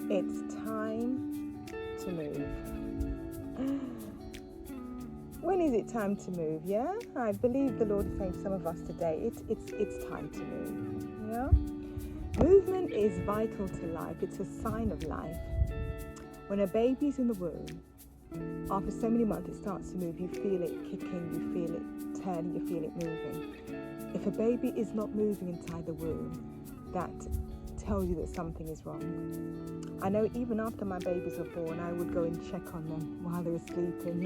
It's time to move. When is it time to move? Yeah, I believe the Lord is saying to some of us today, it's time to move. Yeah, movement is vital to life. It's a sign of life. When a baby's in the womb, after so many months, it starts to move. You feel it kicking, you feel it turning, you feel it moving. If a baby is not moving inside the womb, that tells you that something is wrong. I know even after my babies were born, I would go and check on them while they were sleeping,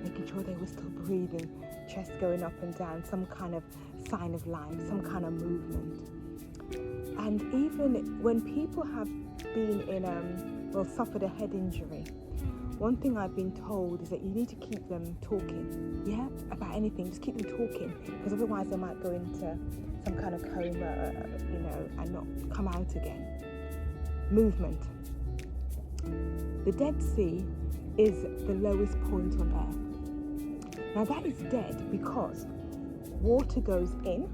making sure they were still breathing, chest going up and down, some kind of sign of life, some kind of movement. And even when people have been suffered a head injury, one thing I've been told is that you need to keep them talking, about anything. Just keep them talking, because otherwise they might go into some kind of coma, and not come out again. Movement. The Dead Sea is the lowest point on earth. Now that is dead because water goes in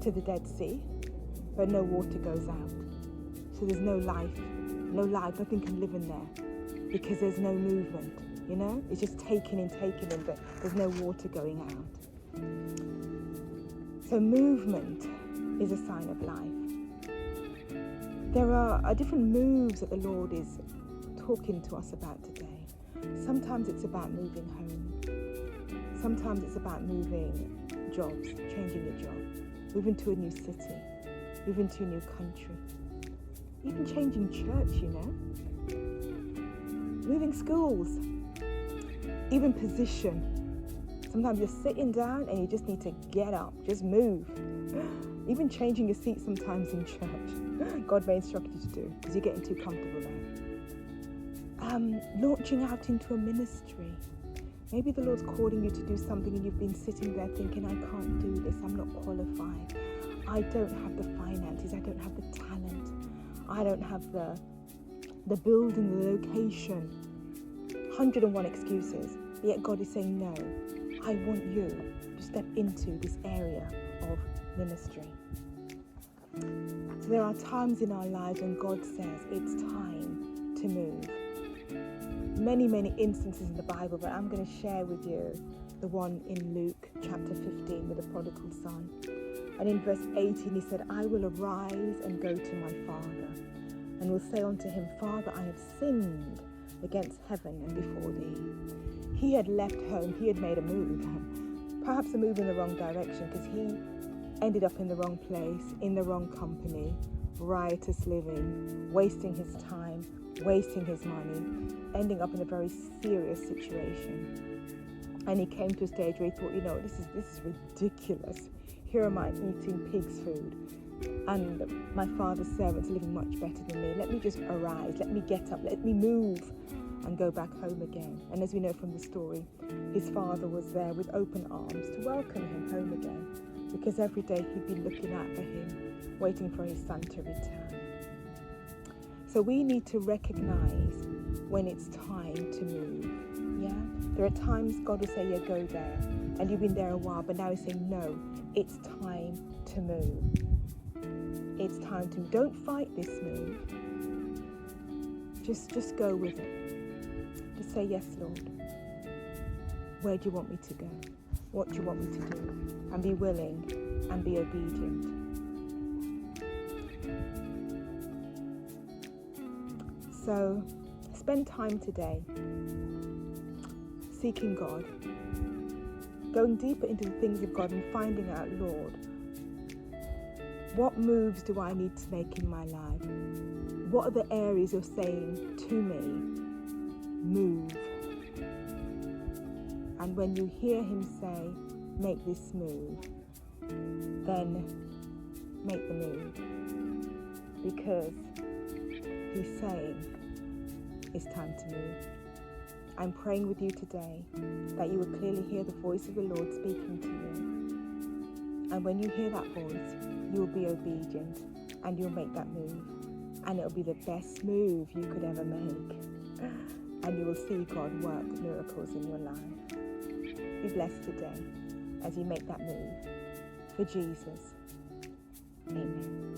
to the Dead Sea, but no water goes out. So there's no life, nothing can live in there because there's no movement, It's just taking in, but there's no water going out. So movement is a sign of life. There are different moves that the Lord is talking to us about today. Sometimes it's about moving home. Sometimes it's about moving jobs, changing your job, moving to a new city, moving to a new country, even changing church, moving schools, even position. Sometimes you're sitting down and you just need to get up, just move. Even changing your seat sometimes in church. God may instruct you to do because you're getting too comfortable there. Launching out into a ministry. Maybe the Lord's calling you to do something and you've been sitting there thinking, I can't do this, I'm not qualified. I don't have the finances, I don't have the talent, I don't have the building, the location. 101 excuses. Yet God is saying, no, I want you to step into this area of ministry. So there are times in our lives when God says it's time to move. Many, many instances in the Bible, but I'm going to share with you the one in Luke chapter 15 with the prodigal son. And in verse 18 he said, I will arise and go to my father, and will say unto him, Father, I have sinned against heaven and before thee. He had left home, he had made a move, perhaps a move in the wrong direction, because he ended up in the wrong place, in the wrong company, riotous living, wasting his time, wasting his money, ending up in a very serious situation. And he came to a stage where he thought, this is ridiculous. Here am I eating pig's food, and my father's servants are living much better than me. Let me just arise, let me get up, let me move and go back home again. And as we know from the story, his father was there with open arms to welcome him home again, because every day he'd been looking out for him, waiting for his son to return. So we need to recognize when it's time to move. There are times God will say, go there, and you've been there a while, but now he's saying, no, it's time to move. It's time to move. Don't fight this move. Just go with it. Just say, yes, Lord. Where do you want me to go? What do you want me to do? And be willing and be obedient. So spend time today seeking God, going deeper into the things of God and finding out, Lord, what moves do I need to make in my life? What are the areas you're saying to me, move? And when you hear him say, make this move, then make the move. Because he's saying it's time to move. I'm praying with you today that you will clearly hear the voice of the Lord speaking to you. And when you hear that voice, you will be obedient and you'll make that move. And it'll be the best move you could ever make. And you will see God work miracles in your life. Be blessed today as you make that move for Jesus. Amen.